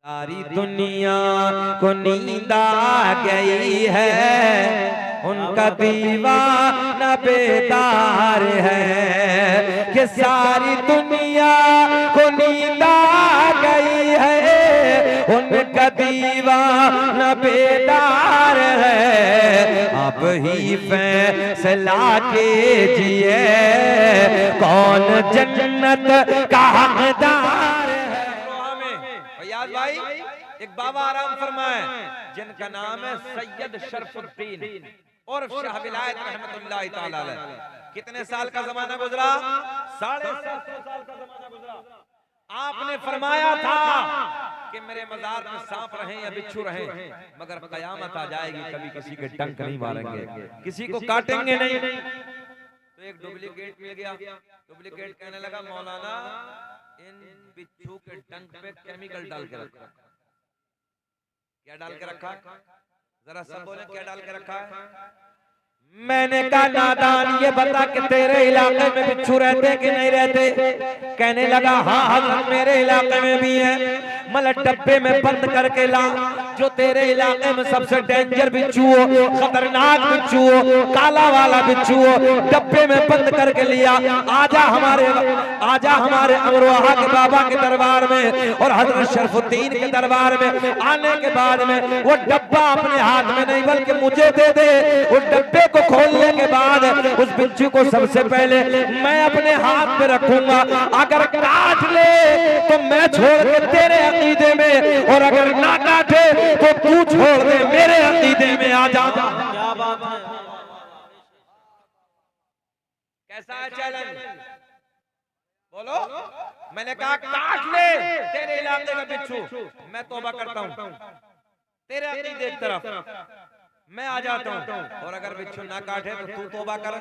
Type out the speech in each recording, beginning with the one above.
सारी दुनिया को नींद आ गई है, उनका दीवाना बेदार है कि सारी दुनिया को नींद आ गई है, उनका दीवाना बेदार है। अब ही फैसला कीजिए कौन जन्नत का हकदार है। भाई एक बाबा आराम फरमाए जिनका नाम है सैयद शरफुद्दीन और शाह विलायत रहमतुल्लाह ताला अलैह। कितने साल का जमाना गुजरा? 750 साल का जमाना गुजरा। आपने फरमाया था कि मेरे मजार में सांप रहे या बिच्छू रहे, मगर कयामत आ जाएगी कभी किसी के डंक नहीं मारेंगे, किसी को काटेंगे नहीं। तो एक डुप्लीकेट मिल गया। डुप्लीकेट कहने लगा मौलाना इन बिच्छू के डंक पे केमिकल डाल के रखा। क्या डाल के रखा? जरा सब बोले क्या डाल के रखा है? मैंने कहा नादान ये बता कि तेरे इलाके में बिच्छू रहते कि नहीं रहते? कहने लगा हाँ हजरत मेरे इलाके में भी है। मतलब डब्बे में बंद करके ला, जो तेरे इलाके में सबसे डेंजर बिच्छू हो, खतरनाक बिच्छू हो, काला वाला बिच्छू हो, डब्बे में बंद करके लिया। आजा हमारे अमरोहा के बाबा के दरबार में और हजरत शरफुद्दीन के दरबार में। आने के बाद में वो डब्बा अपने हाथ में नहीं बल्कि मुझे दे दे। उस डब्बे को खोलने के बाद उस बिच्छू को सबसे पहले मैं अपने हाथ में रखूंगा। अगर काट ले तो मैं छोड़ के तेरे अकीदे में, और अगर ना काटे तो तू छोड़ दे मेरे अकीदे में आ जा। क्या बात है? कैसा है चैलेंज? बोलो। मैंने कहा काट ले तेरे इलाके का बिच्छू, मैं तौबा करता हूं तेरे अकीदे की तरफ मैं आ जाता हूं, और अगर बिच्छू ना काटे तो तू तौबा कर,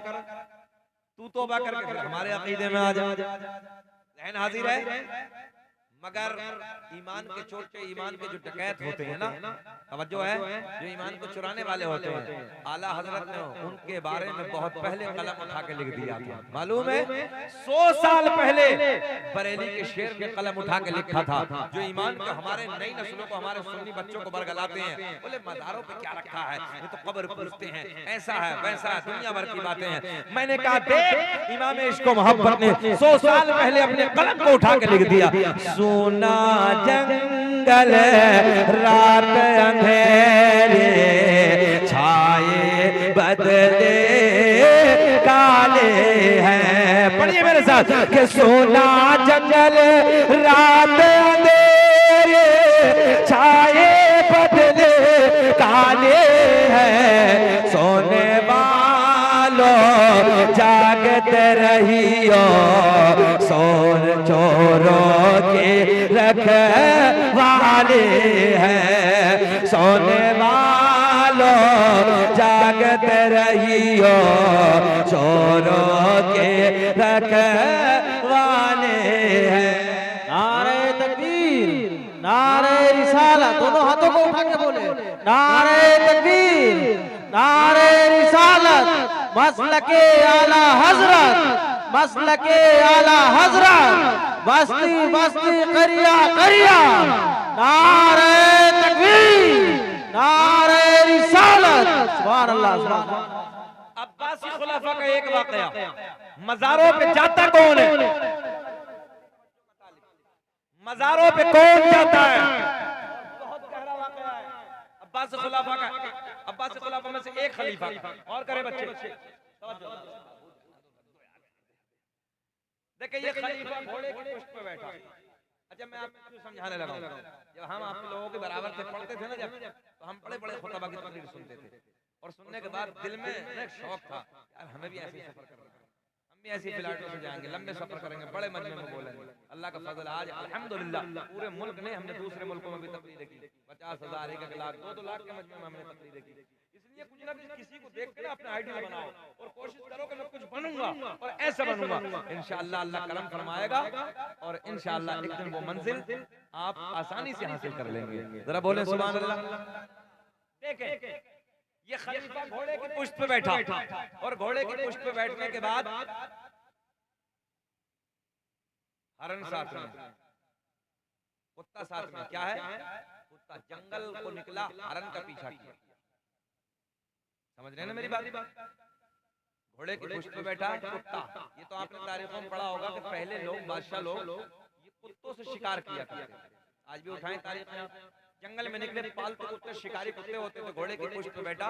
तू तौबा करके फिर हमारे अकीदे में आ जा। रहन हाजिर है। मगर ईमान के चोट पे ईमान के जो डकैत होते हैं ना, तवज्जो है, जो ईमान को चुराने वाले होते हैं, आला हजरत ने उनके बारे में बहुत पहले कलम उठा के लिख दिया था। मालूम है 100 साल पहले बरेली के शेर ने कलम उठा के लिखा था, जो ईमान को हमारे नई नस्लों को, हमारे सुन्नी बच्चों को बरगलाते हैं। बोले मज़ारों पे क्या रखा है, ये तो कब्र पूछते हैं, ऐसा है वैसा है, दुनिया भर की बातें हैं। मैंने कहा देख इमाम इश्क व मोहब्बत ने 100 साल पहले अपने कलम को उठा के लिख दिया। सुना जंगल रात अंधेरे छाए बदले काले हैं। पढ़िए मेरे साथ कि सोना जंगल रात अंधेरे छाए बदले काले हैं। सोने वालों जागते रहियो, सोन चोरों के रखवाले हैं। सोने वालों जागते रहियो, चोरों के रखवाले हैं। नारे तकबीर, नारे रिसालत, दोनों हाथों को उठा के बोले नारे तकबीर, नारे रिसालत, मसलके आला हजरत, मसलके आला हजरत, बस्ती बस्ती करिया करिया। नारे तकबीर, नारे रिसालत, सुभान अल्लाह सुभान अल्लाह। अब्बासी खुलाफा का एक वाकया, मज़ारों पे जाता कौन है? मज़ारों पे कौन जाता है? बहुत गहरा वाकया है अब्बासी खुलाफा का। अब्बासी खुलाफा में से एक खलीफा और करे बच्चे, देखिए ये खलीफा घोड़े की पुष्ट पे बैठा। अच्छा मैं आपको समझाने लगा, जब हम आप लोगों के बराबर से पढ़ते थे ना, जब तो हम बड़े बड़े खुतबा की तकरीर सुनते थे, और सुनने के बाद दिल में एक शौक था यार हमें भी ऐसे सफर करना है, हम भी ऐसी फ्लाइटों से जाएंगे, लंबे सफर करेंगे, बड़े मजमे में बोलेंगे। अल्लाह का फजल आज अल्हम्दुलिल्लाह पूरे मुल्क ने, हमने दूसरे मुल्कों में भी तकरीरें की, 50,000 1 लाख 2 लाख के मजमे में हमने तकरीरें की। इसलिए कुछ ना कुछ किसी को देख के ना अपना आइडिया बनाओ और कोशिश करो कि मैं कुछ बनूंगा और ऐसा बनूंगा। इंशाअल्लाह अल्लाह करम फरमाएगा और इंशाअल्लाह एक दिन वो मंजिल आप आसानी से हासिल कर लेंगे। जरा बोले सुभान अल्लाह। देखें ये खलीफा घोड़े की पुष्ट पे बैठा और घोड़े की पुष्ट पे बैठने के बाद हरन साथ में कुत्ता साथ में क्या है? कुत्ता जंगल को निकला, हरन का पीछा किया। समझ रहे हैं ना मेरी बात? घोड़े की पुष्ट पे बैठा कुत्ता। ये तो आपने तारीखों में पढ़ा होगा कि पहले लोग, बादशाह लोग ये कुत्तों से शिकार किया करते थे। आज भी उठाएं तारीख में, जंगल में निकले पालतू कुत्ते, शिकारी कुत्ते होते थे, घोड़े की पुष्ट पे बैठा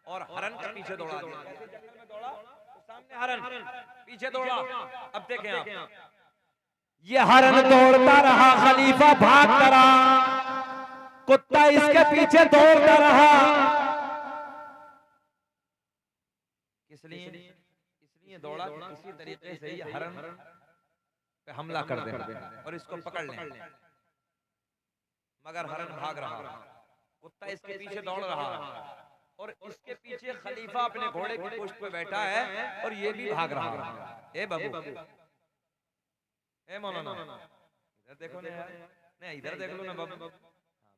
और हरन के पीछे दौड़ा दिया। जंगल में दौड़ा तो सामने हरन, पीछे दौड़ा। अब देखें आप, ये हरन दौड़ता रहा, खलीफा भागता रहा, कुत्ता इसके पीछे दौड़ता रहा। इसलिए दौड़ा कि किसी तरीके से ये हरन पे हमला कर दे और इसको पकड़ लें। मगर हरन भाग रहा, कुत्ता इसके पीछे दौड़ रहा और इसके पीछे खलीफा अपने घोड़े की पुष्ट पे बैठा है और ये भी भाग रहा। ए बाबू, ए मौलाना, इधर देखो ना यार, नहीं इधर देख लो ना बाबू।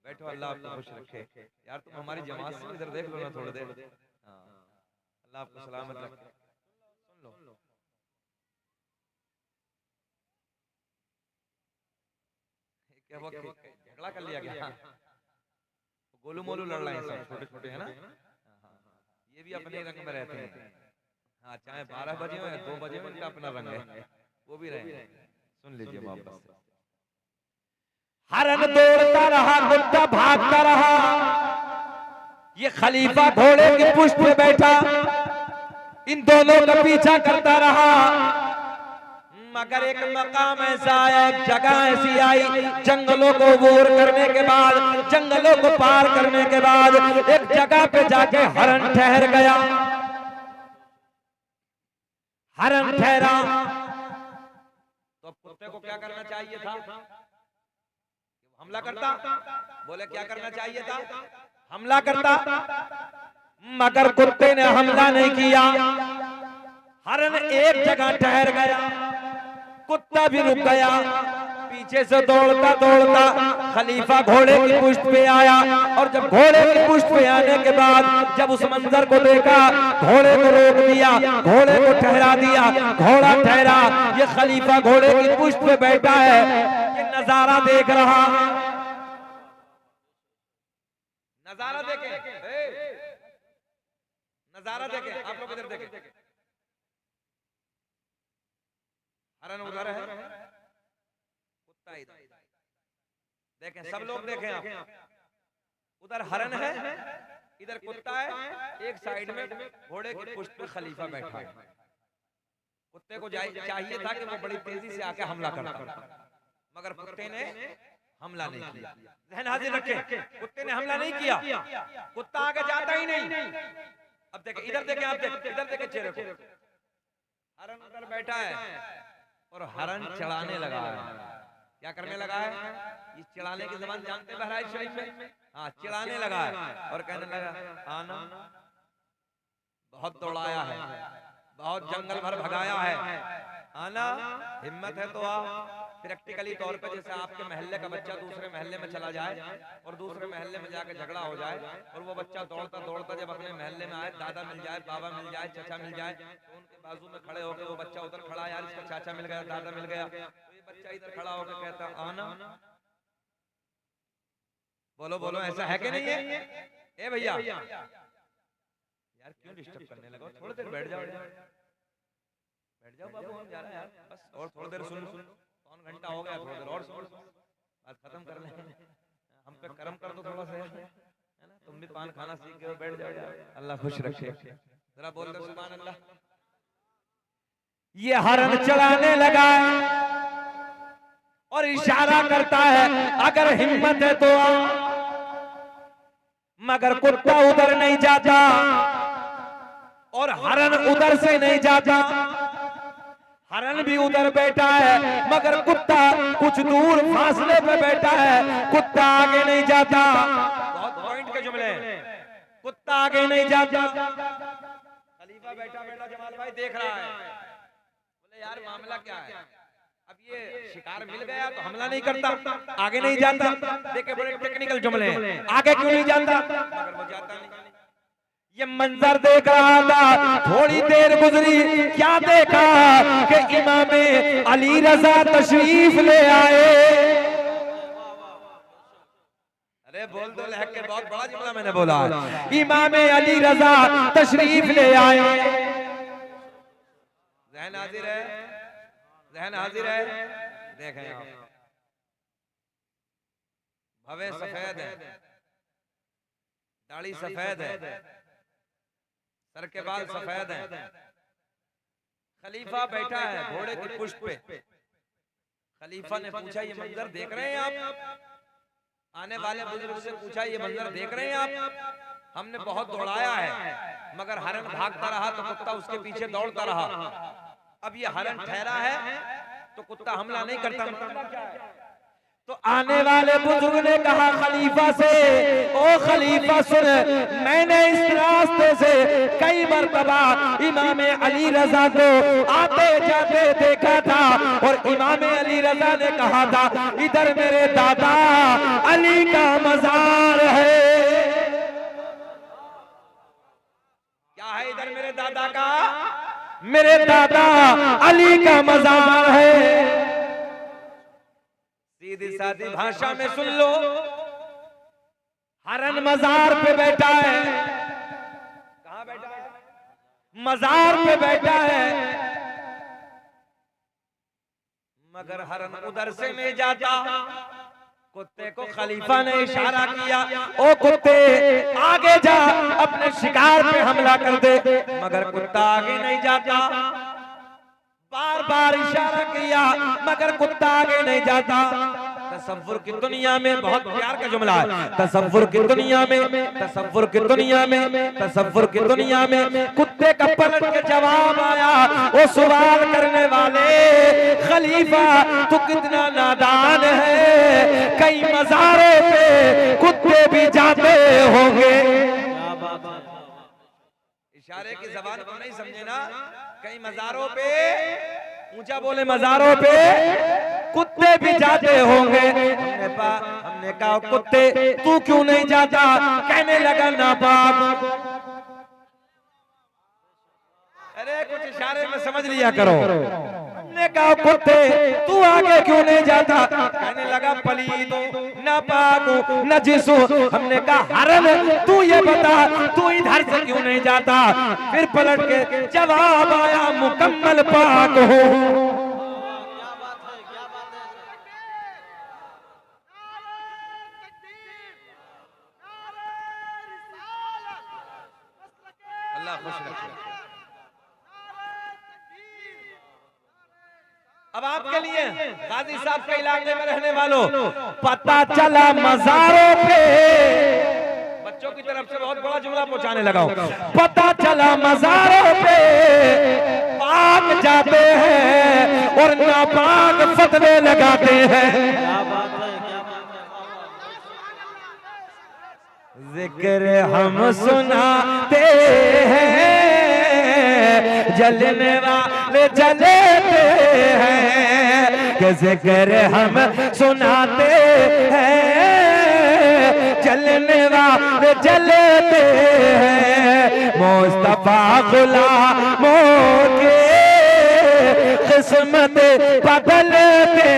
बैठो, अल्लाह आपको खुश रखे यार। तुम हमारी जमात से इधर देख लो ना थोड़ी देर। अल्लाह आपको सलामत रखे। सुन लो, क्या वो झगड़ा कर लिया गया? गोलू मोलू लड़ रहे हैं सब, छोटे छोटे है ना। ये भी अपने रंग में रहते हैं। हाँ, चाहे 12 बजे हो या 2 बजे हो, इनका अपना रंग है, वो भी रहेंगे। सुन लीजिए वापस से। हरन दौड़ता रहा, कुत्ता भागता रहा। ये खलीफा घोड़े की पुष्ट पे बैठा, इन दोनों का पीछा करता रहा। मगर एक मकाम ऐसा आया, एक जगह ऐसी आई, जंगलों को अबूर करने के बाद, जंगलों को पार करने के बाद एक जगह पे जाके हरन ठहर गया। हरन ठहरा तो कुत्ते को क्या करना चाहिए था? हमला करता। बोले क्या करना चाहिए था? हमला करता, मगर कुत्ते ने हमला नहीं किया। हरन एक जगह ठहर गया, कुत्ता भी रुक गया। पीछे से दौड़ता दौड़ता खलीफा घोड़े की पुष्ट पे आया और जब घोड़े की पुष्ट पे आने के बाद जब उस मंजर को देखा, घोड़े को रोक दिया, घोड़े को ठहरा दिया, घोड़ा ठहरा। ये खलीफा घोड़े की पुष्ट पे बैठा है, ये नजारा देख रहा। नजारा देखे, नजारा देखे, आप लोग इधर देखें। हरन उधर है, कुत्ता इधर। देखें, सब लोग देखें आप। उधर हरन है, इधर कुत्ता है, एक साइड में घोड़े की पुष्ट पे खलीफा बैठा है। कुत्ते को चाहिए था कि वो बड़ी तेजी से आके हमला करता, मगर कुत्ते ने हमला नहीं किया। ज़हन हाजिर रखें, कुत्ते ने हमला नहीं किया, कुत्ता आगे जाता ही नहीं। अब देखें, इधर देखें आप, इधर देखें चेहरे को। हरन उधर बैठा है और हरन चढ़ाने लगा है। क्या करने लगा है? इस चढ़ाने की ज़बान जानते हैं बहराइच शरीफ में? हाँ, चढ़ाने लगा है और कहने लगा, आना, बहुत दौड़ाया है, बहुत जंगल भर भगाया है, आना, हिम्मत है तो आ। प्रैक्टिकली तौर पे जैसे आपके महल्ले का बच्चा दूसरे महल्ले में चला जाए और दूसरे महल्ले में जाके झगड़ा हो जाए और वो बच्चा दौड़ता दौड़ता जब अपने महल्ले में आए, दादा मिल जाए, बाबा मिल जाए, चाचा मिल जाए, तो उनके बाजू में खड़े होकर वो बच्चा उधर खड़ा, यार इसका चाचा मिल गया, दादा मिल गया, तो ये बच्चा इधर खड़ा होकर कहता, आना, बोलो बोलो, ऐसा है कि नहीं है? ए भैया यार क्यों डिस्टर्ब करने लगा? थोड़ी देर बैठ जाओ, बैठ जाओ बाबू, हम जा रहे हैं यार, बस और थोड़ी देर सुन लो, कौन घंटा हो गया, थोड़ी देर और सुन लो, बात खत्म कर लें। हम पे कर्म कर दो थोड़ा सा, है ना? तुम भी पान खाना सीख गए, बैठ जाओ यार, अल्लाह खुश रखे। जरा बोल दो सुभान अल्लाह। ये हरन चढ़ाने लगा और इशारा करता है, अगर हिम्मत है तो आ। मगर कुत्ता उधर नहीं जाता और हरन उधर से नहीं जाता। हरन भी उधर बैठा है मगर कुत्ता कुछ दूर फासले पे बैठा है, कुत्ता आगे नहीं जाता। बहुत पॉइंट के जुमले हैं। कुत्ता आगे नहीं जाता। खलीफा बैठा बैठा जमाल भाई देख रहा है, बोले यार मामला क्या है? अब ये शिकार मिल गया तो हमला नहीं करता, आगे नहीं जाता। देखे बड़े टेक्निकल जुमले हैं, आगे क्यों नहीं जाता? मगर वो जाता नहीं। ये मंजर देख रहा था, थोड़ी देर गुजरी, क्या देखा कि इमाम अली रजा तशरीफ ले आए। अरे बोल दो लहक के, बहुत बड़ा जुमला मैंने बोला है। इमाम अली रजा तशरीफ ले आए। जहन हाजिर है, जहन हाजिर है। देखें आप, भवे सफेद है, दाढ़ी सफेद है, सर के बाल सफेद है, खलीफा बैठा है घोड़े की पुष्ट पे। खलीफा ने पूछा ये मंजर देख रहे हैं आप? आने वाले बुजुर्ग से पूछा ये मंजर देख रहे हैं आप? हमने बहुत दौड़ाया है मगर हरण भागता रहा तो कुत्ता उसके पीछे दौड़ता रहा। अब ये हरण ठहरा है तो कुत्ता हमला नहीं करता। तो आने वाले बुजुर्ग ने कहा खलीफा से, ओ खलीफा सुन, मैंने इस रास्ते से कई मरतबा इमाम अली रजा को आते जाते देखा था और इमाम अली रजा ने कहा था इधर मेरे दादा अली का मजार है। क्या है इधर मेरे दादा का? मेरे दादा अली का मजार है। सीधी सादी भाषा में सुन लो, हरन मजार पे बैठा है। कहां बैठा है? मजार पे बैठा है, मगर हरन उधर से नहीं जाता। कुत्ते को खलीफा ने इशारा किया, ओ कुत्ते आगे जा, अपने शिकार पे हमला कर दे, मगर कुत्ता आगे नहीं जाता। बार बार इशारा किया मगर कुत्ता आगे नहीं जाता। तसव्वुर की दुनिया में बहुत प्यार का जुमला है। तसव्वुर की दुनिया में, तसव्वुर की दुनिया में, तसव्वुर की दुनिया में कुत्ते का पलट के जवाब आया, वो सवाल करने वाले खलीफा तू कितना नादान है, कई मज़ारों पे कुत्ते भी जाते होंगे। इशारे की जबान को नहीं समझे ना? कई मज़ारों पे, ऊंचा बोले, मज़ारों पे कुत्ते भी जाते होंगे। हमने कहा कुत्ते तू क्यों नहीं जाता? कहने लगा नापाक। अरे कुछ इशारे में समझ लिया करो। हमने कहा कुत्ते तू आगे क्यों नहीं जाता? कहने लगा पलीद नापाक नजिसु। हमने कहा हरन तू ये बता तू इधर से क्यों नहीं जाता? फिर पलट के जवाब आया मुकम्मल पाक हो। अल्लाह खुश रखे। अब आपके लिए गाजी साहब के इलाके में रहने वालों, पता चला मज़ारों पे, बच्चों की तरफ से बहुत बड़ा जुमला पहुंचाने लगा हूं, पता चला मज़ारों पे पाक जाते हैं और नापाक फतवे लगाते हैं। जिक्र हम सुनाते हैं, जलने वाले जलते हैं, कि जिक्र हम सुनाते हैं, जलने वाले जलते हैं। मुस्तफा गुलामों के किस्मत बदलते।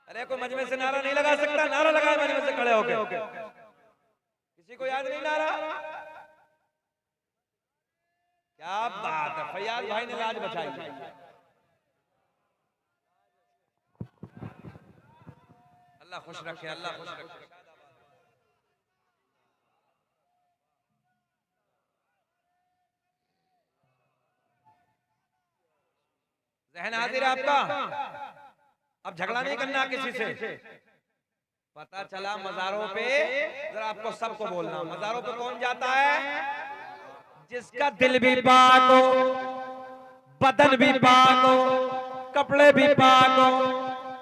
अरे कोई मजमे से नारा नहीं लगा सकता? नारा लगाए मजमे से खड़े होके। किसी को याद नहीं नारा? क्या बात है, फैयाज भाई ने लाज बचाई। अल्लाह खुश रखे, अल्लाह खुश रखे। जहन हाजिर है आपका? अब झगड़ा नहीं करना किसी से। पता चला मज़ारों पे, जरा आपको सबको बोलना, मज़ारों पे कौन जाता है? जिसका दिल भी पाक हो, बदन भी पाक हो, कपड़े भी पाक हो।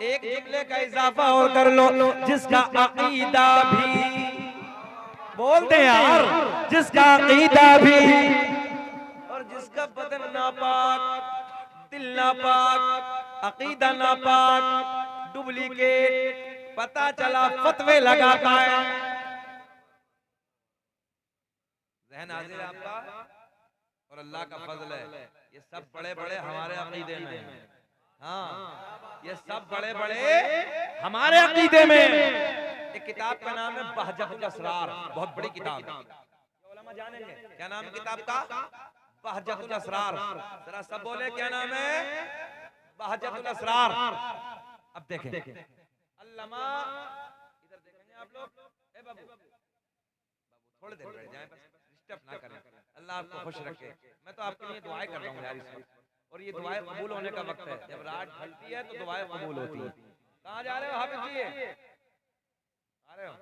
एक जुमले का इजाफा और कर लो, जिसका अकीदा भी, बोलते यार, जिसका अकीदा भी और जिसका बदन नापाक, दिल नापाक, अकीदा नापाक, डुप्लीकेट, पता चला फतवे लगाता है। जहन हाजिर आपका? और अल्लाह का फजल है, ये सब बड़े बड़े हमारे अकीदे में हैं। हाँ, ये सब बड़े बड़े हमारे अकीदे में। एक किताब का नाम है बहजतुल असरार, बहुत बड़ी किताब है, उलमा जानेंगे क्या नाम है किताब का? बहजतुल असरार। जरा सब बोले क्या नाम है? बहजतुल असरार। अब देखें अल्लामा, इधर देखेंगे आप लोग। ए बाबू, थोड़ी देर बैठ जाएं, बस डिस्टर्ब ना करें। अल्लाह आपको खुश रखे। मैं तो आपके लिए दुआएं कर रहा हूँ यार इस वक्त, और ये दुआएं कबूल होने का वक्त है। जब रात ढलती है तो दुआएं कबूल होती है। कहाँ जा रहे हो हाफिज जी? आ रहे हो?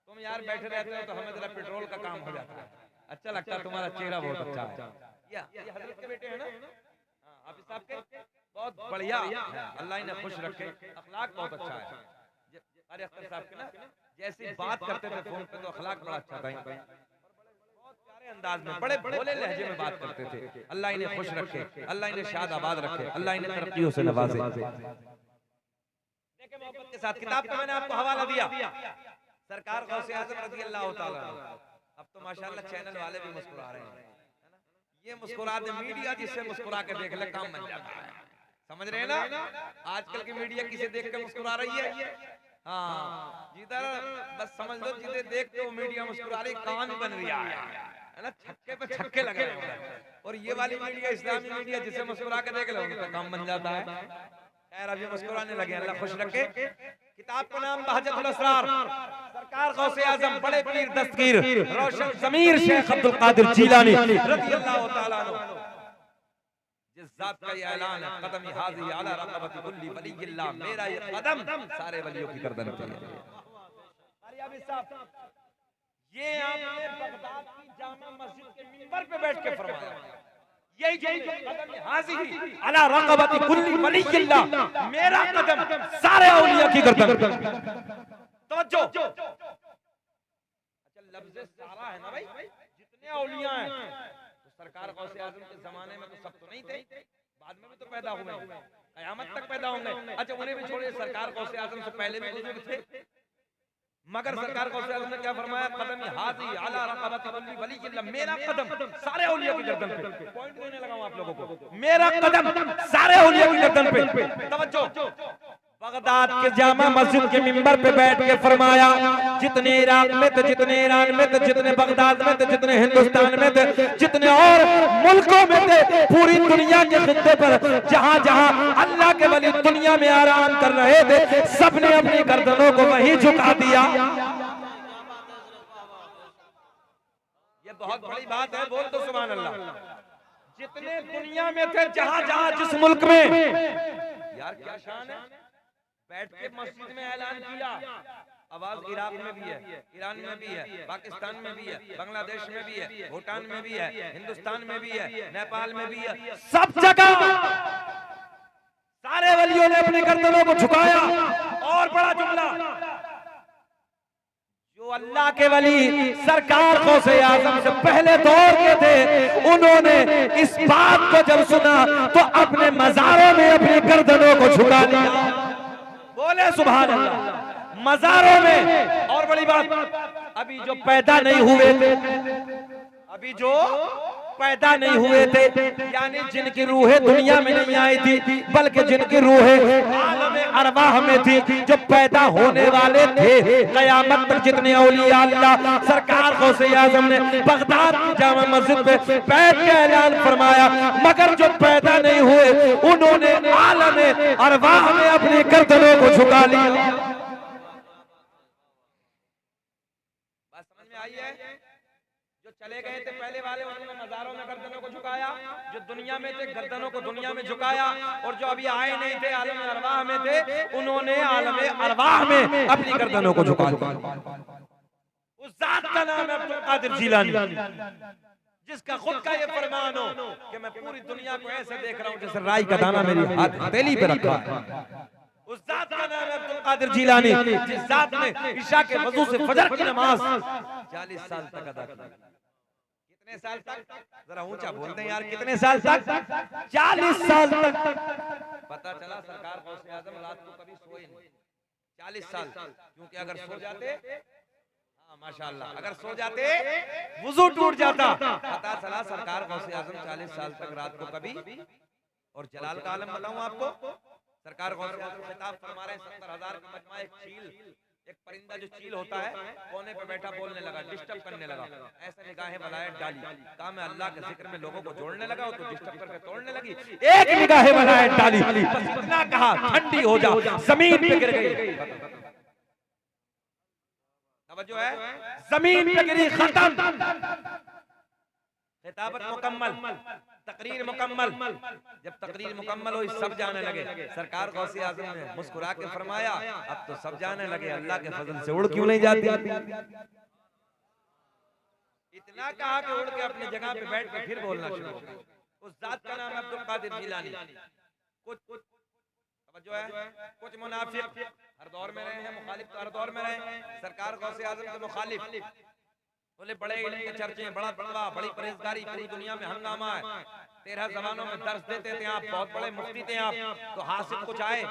तुम यार बैठे रहते हो तो हमें जरा पेट्रोल का काम हो जाता है। अच्छा लगता है, तुम्हारा चेहरा बहुत अच्छा है। ये हजरत के बेटे हैं ना? हाँ, हाफिज साहब के बहुत बढ़िया, अल्लाह इन्हें खुश रखे। अखलाक बहुत अच्छा है। अरे अख्तर साहब के ना जैसी बात करते थे फोन पे तो अखलाक बड़ा अच्छा था, बहुत प्यारे अंदाज में, बड़े भोले लहजे में बात करते थे। अल्लाह इन्हें खुश रखे, अल्लाह इन्हें शाद आबाद रखे, अल्लाह इन्हें तरक्कियों से नवाजे। देखें मोहब्बत के साथ किताब का मैंने आपको हवाला दिया, सरकार गौसे आज़म रज़ी अल्लाह ताला। अब तो माशाअल्लाह चैनल वाले भी मुस्कुरा रहे हैं। ये मुस्कुराते मीडिया जिससे मुस्कुरा के देख ले काम बन जाता है, समझ रहे हैं ना? आजकल की मीडिया किसे देख के मुस्कुरा रही है? हाँ, जिधर बस समझ लो जिधर देख के वो मीडिया मुस्कुरा रही, काम ही बन रहा है ना, छक्के पे छक्के लग रहे हैं। और ये वाली मीडिया इस्लामी मीडिया जिसे मुस्कुरा के देख लो तो काम बन जाता है। खैर अभी मुस्कुराने लगे, अल्लाह खुश रखे। किताब का नाम बहजतुल असरार, सरकार गौसे आज़म बड़े पीर दस्तगीर रोशन ज़मीर शेख अब्दुल कादिर जीलानी रज़ी अल्लाह ताला अन्हु, जिस जात का ये ऐलान है, कदम हाज़ी अला रक़बति कुल्ली वलिय्यिल्लाह, मेरा ये कदम सारे वलियों की गर्दन पे है। ये आपने बगदाद की जामा मस्जिद के मिंबर पे बैठ के फरमाया, यही कदम हाज़ी अला रक़बति कुल्ली वलिय्यिल्लाह, मेरा कदम सारे औलिया की गर्दन पे। तवज्जो, अच्छा लफ्ज़ सारा है ना भाई, जितने औलिया हैं सरकार गौसे आज़म के जमाने में तो सब तो नहीं थे, बाद में भी तो पैदा हुए, कयामत तक पैदा होंगे। अच्छा उन्हें भी छोड़िए, सरकार गौसे आज़म से पहले भी बुजुर्ग थे, मगर सरकार गौसे आज़म ने क्या फरमाया? कदम हाज़ी अला रक़बति कुल्ली वलिय्यिल्लाह, मेरा कदम सारे औलिया की गर्दन पे। पॉइंट देने लगा हूं आप लोगों को, मेरा कदम सारे औलिया की गर्दन पे। तवज्जो, बगदाद के जामा मस्जिद के मिंबर पे बैठ के फरमाया, जितने इराक में थे, जितने ईरान में थे, जितने बगदाद में थे, जितने हिंदुस्तान में थे, जितने और मुल्कों में थे, पूरी दुनिया के खित्ते पर जहां जहां अल्लाह के वली दुनिया में आराम कर रहे थे, सबने अपनी गर्दनों को वहीं झुका दिया। ये बहुत बड़ी बात है, बोल दो सुभान अल्लाह। जितने दुनिया में थे, जहां जहां जिस मुल्क में, यार क्या शान है, बैठ के मस्जिद में ऐलान किया। आवाज इराक में भी है, ईरान में भी है, पाकिस्तान में भी है, बांग्लादेश में भी है, भूटान में भी है, हिंदुस्तान में भी है, नेपाल में भी है, सब जगह सारे वलियों ने अपने गर्दनों को झुकाया। और बड़ा जुमला, जो अल्लाह के वली सरकार गौसे आज़म से पहले दौर के थे, उन्होंने इस बात को जब सुना तो अपने मज़ारों में अपनी गर्दनों को झुका लिया। बोले सुभान अल्लाह। मज़ारों में, और बड़ी बात, अभी जो पैदा नहीं हुए थे, अभी जो पैदा नहीं हुए थे, यानी जिनकी रूहें दुनिया में नहीं आई थी, बल्कि जिनकी रूहें आलमे अरवाह में थी, जो पैदा होने वाले थे, क़यामत तक जितने औलिया अल्लाह सरकार गौसे आज़म ने बगदाद की जामा मस्जिद पे बैठ के ऐलान फरमाया, मगर जो पैदा नहीं हुए उन्होंने आलमे अरवाह में अपनी गर्दनों को झुका लिया। बात समझ में आई है? जो चले गए थे पहले वाले, उन्होंने मज़ारों में गर्दनों को झुकाया, जो दुनिया में थे गर्दनों को दुनिया में झुकाया, और जो अभी आए नहीं थे आलम अरवाह में थे, उन्होंने आलम अरवाह में अपनी गर्दनों को झुका दिया। उस जात का नाम है अब्दुल कादिर जीलानी, जिसका खुद का ये फरमान हो कि मैं पूरी दुनिया को ऐसे देख रहा हूं जैसे राई का दाना मेरी हथेली पे रखा है। उस जात का नाम है अब्दुल कादिर जीलानी, जिस जात ने इशा के वजू से फजर की नमाज 40 साल तक अदा की। कितने साल तक? जरा ऊंचा बोलते हैं यार, कितने साल तक? 40 साल तक। पता चला सरकार गौसे आज़म रात को कभी सोए नहीं 40 साल, क्योंकि अगर सो जाते, माशाअल्लाह, अगर सो जाते वुजू टूट जाता। पता चला सरकार गौसे आज़म 40 साल तक रात को कभी, और जलाल का आलम बताऊं आपको, सरकार गौसे आज़म खिताब फरमा रहे हैं, 70,000 का मजमा, एक चील, एक परिंदा जो चील होता है, कोने पे बैठा बोलने लगा, डिस्टर्ब करने लगा, ऐसे निगाहें वलायत डाली, कहा मैं अल्लाह के जिक्र में लोगों को जोड़ने लगा तो डिस्टर्ब करके तोड़ने लगी, एक निगाहें वलायत डाली, बस इतना कहा ठंडी हो जा, जमीन पे गिर गई। तवज्जो है, जमीन पे गिरी, खत्म। खिताबत मुकम्मल, तकरीर मुकम्मल। जब तकरीर मुकम्मल हुई सब जाने लगे। सरकार गौसे आज़म ने मुस्कुरा के फरमाया अब तो सब जाने लगे, अल्लाह के फजल से उड़ क्यों नहीं जाती। इतना कहा कि उड़ के अपनी जगह पे बैठ के फिर बोलना शुरू हो गया। उस जात का नाम है अब्दुल कादिर जिलानी। कुछ जो है कुछ मुनाफिक हर दौर में रहे हैं, मुखालिफ तो हर दौर में रहे हैं। सरकार गौसे आज़म के मुखालिफ बोले बड़े इल्म के चर्चे, बड़ा बड़वा, बड़ी परहेजगारी, पूरी दुनिया में हंगामा है, 13 जबानों में दर्ज देते थे आप, बहुत बड़े मुफ्ती थे आप, तो हासिल कुछ आए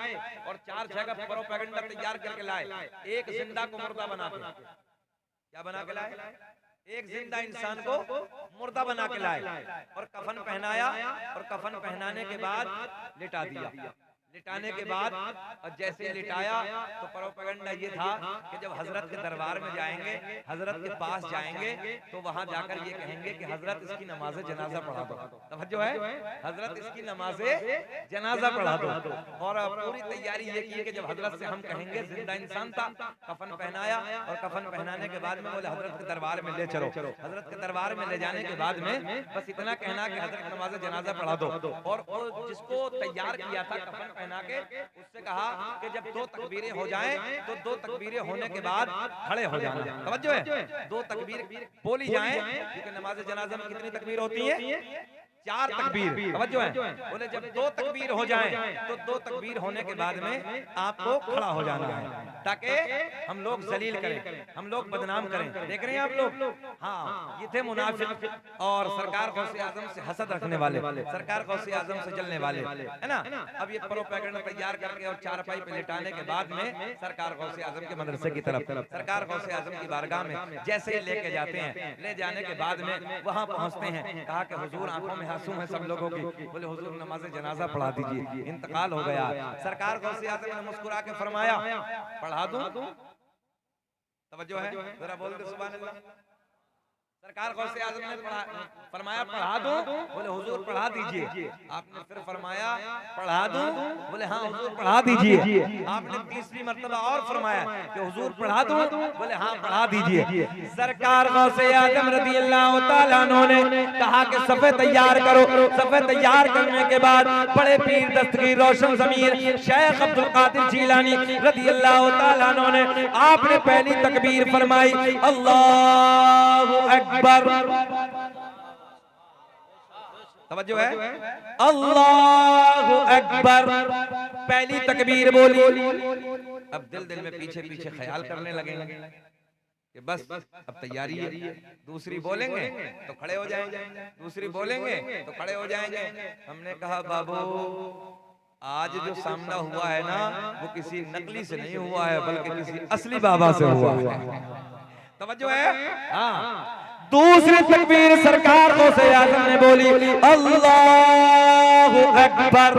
और 4 जगह प्रोपेगेंडा तैयार करके लाए, एक जिंदा को मुर्दा बना के। क्या बना के लाए? एक जिंदा इंसान को मुर्दा बना के लाए और कफन पहनाया, और कफन पहनाने के बाद लिटा दिया। लिटाने के बाद और जैसे लिटाया तो प्रोपेगेंडा ये था कि जब हजरत के दरबार में जाएंगे, हजरत के पास जाएंगे तो वहां जाकर ये कहेंगे कि हजरत इसकी नमाज़े जनाजा पढ़ा दो। तवज्जो है, हजरत इसकी नमाज़े जनाजा पढ़ा दो। और पूरी तैयारी ये की कि जब हजरत से हम कहेंगे जिंदा इंसान था, कफन पहनाया और कफन पहनाने के बाद में बोले हजरत के दरबार में ले चलो। हजरत के दरबार में ले जाने के बाद में बस इतना कहना कि हजरत नमाज़े जनाजा पढ़ा दो। और जिसको तैयार किया था कफन पहना के, उससे कहा कि जब 2 तकबीरें हो जाएं तो 2 तकबीरें होने के बाद खड़े हो जाना। तवज्जो है, 2 तकबीर बोली जाएं, क्योंकि नमाज जनाजा में कितनी तकबीर होती है? 4 तकबीर। तवज्जो है, बोले जब 2 तकबीर हो जाएं तो 2 तकबीर होने के बाद में आपको खड़ा हो जाना है, ताकि हम लोग जलील करें, हम लोग बदनाम करें। देख रहे हैं आप लोग? हाँ, ये थे मुनाफिक और सरकार गौसे आज़म से हसद रखने वाले, सरकार गौसे आज़म से जलने वाले, है ना। अब ये प्रोपेगेंडा तैयार करके और चारपाई पे लिटाने के बाद में सरकार गौसे आज़म के मदरसे की तरफ, सरकार गौसे आज़म की बारगाह में जैसे ही लेके जाते हैं, ले जाने के बाद में वहां पहुंचते हैं, कहा कि हुजूर आंखों में आंसू है सब लोगों की। बोले हुजूर नमाज़े जनाजा पढ़ा दीजिए, इंतकाल हो गया। सरकार गौसे आज़म ने मुस्कुरा के फरमाया पढ़ा दूं? तवज्जो है, जरा बोल दे सुभान अल्लाह। सरकार गौसे आज़म ने फरमाया पढ़ा दूं? बोले हुजूर पढ़ा दीजिए। आपने फिर फरमाया पढ़ा दूं? बोले हाँ हुजूर पढ़ा दीजिए। आपने तीसरी मर्तबा और फरमाया कि हुजूर पढ़ा दूं? बोले हाँ पढ़ा दीजिए। सरकार गौसे आज़म रज़ी अल्लाह तआला अन्हु ने कहा कि सफ़े तैयार करो। सफ़े तैयार करने के बाद बड़े पीर दस्तगीर रोशन ज़मीर शेख अब्दुल कादिर जिलानी रज़ी अल्लाह तआला अन्हु ने आपने पहली तकबीर फरमाई, अल्लाहु अकबर। तवज्जो है, अल्लाहु अकबर। पहली तकबीर बोली। अब दिल में पीछे पीछे ख्याल करने लगेंगे कि बस अब तैयारी है, दूसरी बोलेंगे तो खड़े हो जाएंगे, दूसरी बोलेंगे तो खड़े हो जाएंगे। हमने कहा बाबू आज जो सामना हुआ है ना वो किसी नकली से नहीं हुआ है, बल्कि किसी असली बाबा से हुआ है। तवज्जो है। हाँ, दूसरी तकबीर सरकार गौसे आज़म ने बोली, अल्लाहु अकबर।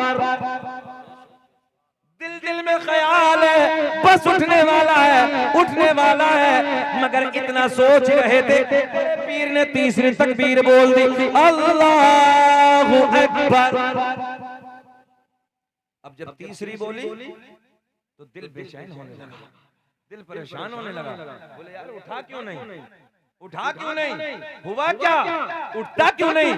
दिल में ख्याल है बस उठने वाला है, उठने वाला है, मगर इतना सोच रहे थे पीर ने तीसरी तकबीर बोल दी, अल्लाहु अकबर। अब जब तीसरी बोली तो दिल बेचैन होने लगा, दिल परेशान होने लगा। बोले यार उठा क्यों नहीं, उठा क्यों नहीं, हुआ क्या, उठता क्यों नहीं।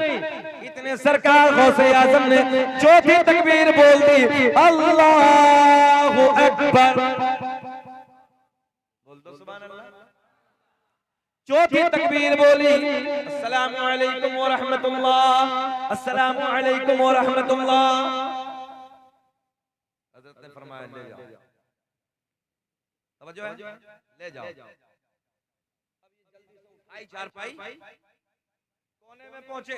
इतने सरकार गौसे आज़म ने चौथी तकबीर बोल दी, अल्लाहु अकबर। बोल दो सुभान अल्लाह। चौथी तकबीर बोली, अस्सलामु अलैकुम व रहमतुल्लाह, अस्सलामु अलैकुम व रहमतुल्लाह। हज़रत ने फरमाया ले जाओ। तवज्जो है, ले जाओ। आई चारपाई कोने में पहुंचे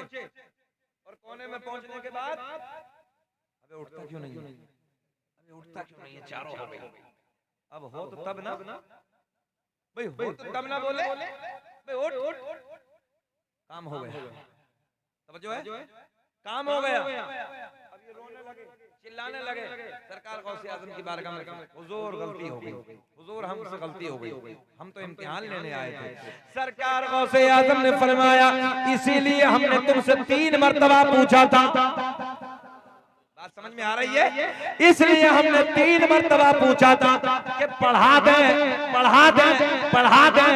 और कोने में पहुंचने के बाद अबे उठता क्यों नहीं, अबे उठता क्यों नहीं है, चारों हो गए। अब हो तो तब ना भाई, हो तो तब ना बोले भाई उठ, काम हो गया। समझो है, काम हो गया। अब ये रोने लगे, चिल्लाने लगे। सरकार गौसे आजम की बारगाह में, हुजूर गलती हो गई, हुजूर हमसे गलती हो गई, हम तो इम्तिहान लेने आए थे। सरकार गौसे आजम ने फरमाया इसीलिए हमने तुमसे 3 मर्तबा पूछा था। बात समझ में आ रही है? इसलिए हमने 3 मर्तबा पूछा था कि पढ़ा दें, पढ़ा दें, पढ़ा दें,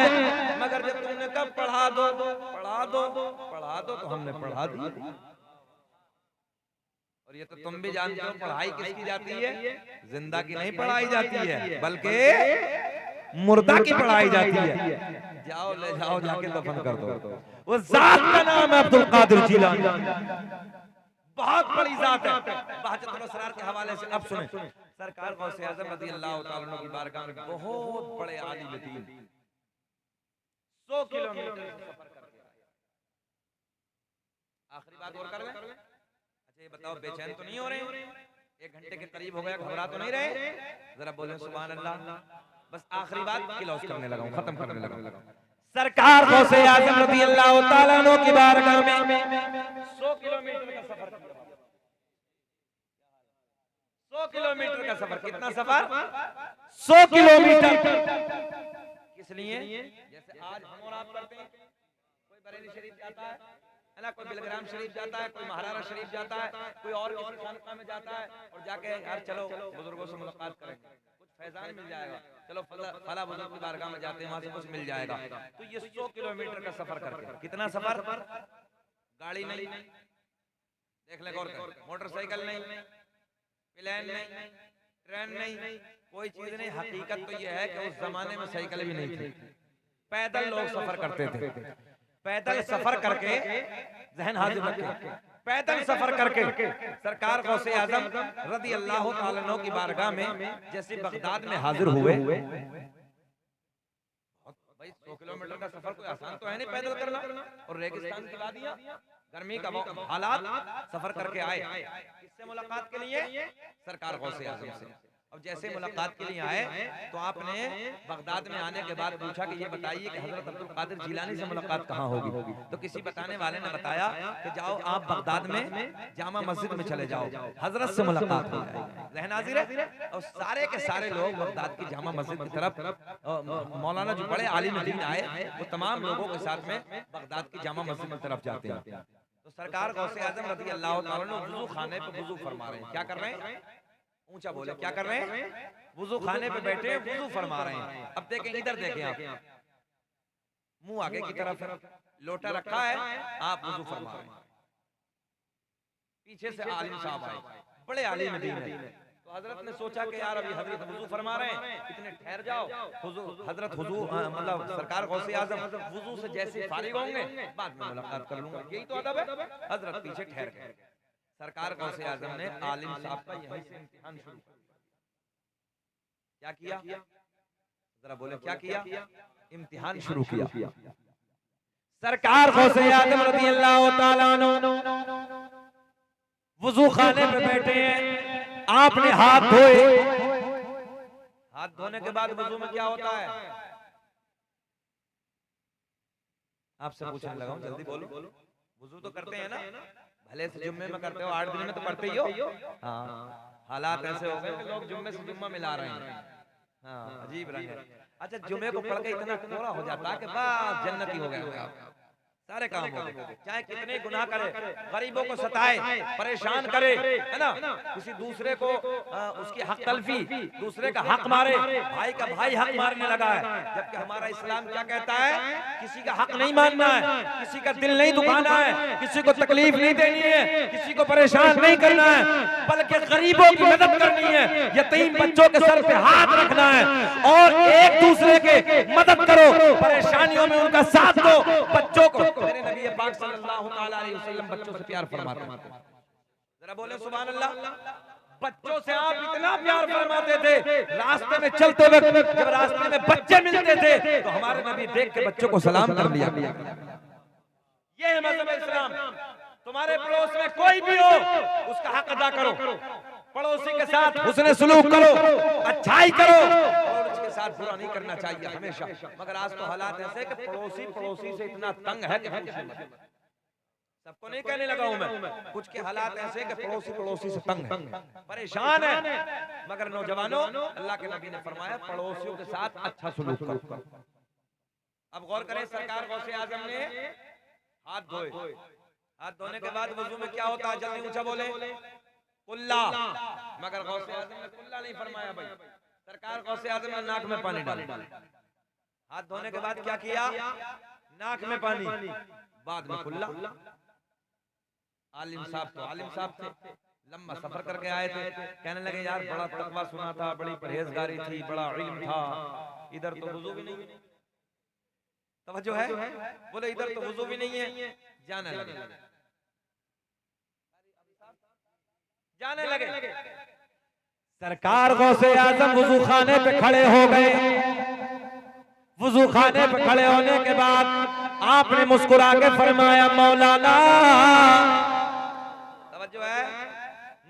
मगर जब तुमने कब पढ़ा दो, पढ़ा दो, पढ़ा दो, तो हमने पढ़ा दिया। और ये तो तुम भी जानते हो पढ़ाई किसकी जाती है? जिंदा की नहीं पढ़ाई जाती है, बल्कि मुर्दा की पढ़ाई जाती है। जाओ ले जाओ, जाके दफन कर दो। वो जात का नाम है अब्दुल कादिर जिलानी, बहुत बड़ी जात है। बहजतुल असरार के हवाले से अब सुने, सरकार गौसे आजम रज़ी अल्लाह तआला अन्हु की बारगाह में बहुत बड़े आलिम दीन 100 किलोमीटर सफर करके आए। आखिरी बात और कर लें। ये बताओ बेचैन तो नहीं हो रहे? 1 घंटे के करीब हो गया, घबरा तो नहीं रहे? जरा बोले सुभान अल्लाह। बस आखिरी बात क्लोज करने लगा हूं, खत्म करने लगा हूं। सरकार गौसे आजम रज़ी अल्लाह तआला अन्हु की बारगाह में 100 किलोमीटर का सफर किया। 100 किलोमीटर का सफर। कितना सफर? 100 किलोमीटर। किस लिए? जैसे आज हम और आप करते हैं, कोई बरेली शरीफ जाता है ना, कोई बिलग्राम शरीफ जाता है, कोई महाराणा शरीफ जाता है, कोई और किसी खानका में जाता है और जाके यार चलो बुजुर्गों से मुलाकात करेंगे, कुछ फैजान मिल जाएगा, चलो फला बुजुर्ग की बारगाह में जाते हैं, वहां से कुछ मिल जाएगा। तो ये 100 किलोमीटर का सफर करके, कितना सफर? गाड़ी नहीं, देख ले गौर कर, मोटरसाइकिल नहीं, प्लेन नहीं, ट्रेन नहीं, कोई चीज नहीं। हकीकत तो यह है कि उस जमाने में साइकिल भी नहीं थी, पैदल लोग सफर करते थे। पैदल सफर करके, जहन हाजिर रखें, पैदल सफर करके सरकार गौसे आजम रज़ी अल्लाह तआला अन्हु की बारगाह में जैसे बगदाद में हाजिर हुए। भाई 100 किलोमीटर का सफर कोई आसान तो है नहीं पैदल करना, और रेगिस्तान की वादियां, गर्मी का हालात, सफर करके आए। किससे मुलाकात के लिए? सरकार गौसे आजम से। अब जैसे मुलाकात के लिए आए तो आपने बगदाद में आने के बाद पूछा कि ये बताइए कि हजरत अब्दुल कादिर जिलानी से मुलाकात कहाँ होगी? तो किसी बताने वाले ने बताया कि जाओ आप बगदाद में जामा मस्जिद में चले जाओ, हजरत से मुलाकात हो जाएगी। ज़हन हाजिर है? और सारे के सारे लोग बगदाद की जामा मस्जिद की तरफ, मौलाना जो बड़े आलिम दीन आए वो तमाम लोगों के साथ में बगदाद की जामा मस्जिद की तरफ जाते हैं। तो सरकार गौसे आजम रज़ी अल्लाह तआला अन्हु वुजू खाने पे वुजू फरमा रहे हैं। क्या कर रहे हैं? ऊंचा बोले, क्या कर रहे हैं? वुजू खाने पे बैठे वुजू फरमा रहे हैं। अब देखें, इधर देखें आप, मुंह आगे की तरफ है, लोटा रखा है, आप वुजू फरमा रहे हैं। पीछे से आलिम साहब आए, बड़े आलिम दीन है। तो हजरत ने सोचा कि यार अभी हजरत वुजू फरमा रहे हैं, इतने ठहर जाओ। हजरत मतलब सरकार गौसे आजम वुजू से जैसे फारिग होंगे बाद में मुलाकात कर लूंगा, यही तो अदब है। हजरत पीछे ठहर गए। सरकार गौसे आजम ने आलिम साहब का यहीं से इम्तिहान शुरू किया। क्या किया? जरा बोले, क्या किया? इम्तिहान शुरू किया। सरकार गौसे आजम रज़ी अल्लाह तआला अन्हु वुजू खाने पे बैठे हैं, आपने हाथ धोए। हाथ धोने के बाद वुजू में क्या होता है? आपसे पूछने लगा हूं, जल्दी बोलो। वुजू तो करते हैं ना, भले से जुम्मे में करते हो, 8 दिन में तो करते ही हो। हाँ, हालात ऐसे हो गए कि लोग जुम्मे से जुम्मा मिला रहे हैं। हाँ, अजीब रंग है। अच्छा, जुम्मे को पढ़ के इतना कोरा हो जाता है कि बस जन्नती हो गया, सारे काम हो गए। चाहे कितने गुनाह करे, गरीबों को सताए, परेशान करे, है ना, किसी दूसरे को उसकी हक तलफी, दूसरे का हक मारे, भाई का भाई हक मारने लगा है। जबकि हमारा इस्लाम क्या कहता है? किसी का हक नहीं मानना है, किसी का दिल नहीं दुखाना है, किसी को तकलीफ नहीं देनी है, किसी को परेशान नहीं करना है, बल्कि गरीबों की मदद करनी है, यतीम बच्चों के सर पे हाथ रखना है और एक दूसरे के मदद करो, परेशानियों में उनका साथ दो। बच्चों को, मेरे नबी पाक सल्लल्लाहु अलैहि वसल्लम बच्चों से प्यार फरमाते हैं। जरा बोले सुभान अल्लाह। बच्चों से आप इतना प्यार फरमाते थे, रास्ते में चलते वक्त जब रास्ते में बच्चे मिलते थे तो हमारे नबी देख के बच्चों को सलाम कर लिया। ये है मज़हब इस्लाम। तुम्हारे पड़ोस में कोई भी हो, उसका हक अदा करो, पड़ोसी के साथ हुस्न सुलूक करो, अच्छाई करो, और उसके साथ बुरा नहीं करना चाहिए हमेशा। मगर आज तो हालात ऐसे कि पड़ोसी से इतना तंग है कि सबको नहीं कहने लगा हूं मैं, कुछ के हालात ऐसे कि पड़ोसी से तंग है, परेशान है, मगर नौजवानों अल्लाह के नबी ने फरमाया पड़ोसियों के साथ अच्छा सलूक करो। अब गौर करें, सरकार गौसे आजम ने हाथ धोए, हाथ धोने के बाद वजू में क्या होता है, जल्दी ऊंचा बोले, कुल्ला। मगर गौसे आजम ने कुल्ला नहीं फरमाया भाई, सरकार गौसे आजम ने नाक में पानी डाला। हाथ धोने के बाद क्या किया, नाक में पानी, बाद में कुल्ला। आलिम साहब थे, लंबा सफर करके आए थे, कहने लगे यार बड़ा तकवा सुना था, बड़ी परहेजगारी थी, बड़ा इल्म था, इधर तो वुजू भी नहीं है। तवज्जो है, बोले इधर तो वुजू भी नहीं है। जाने लगे सरकार गौसे आजम वुजू खाने पे खड़े हो गए। वुजू खाने पे खड़े होने के बाद आपने मुस्कुरा के फरमाया मौलाना, तवज्जो है,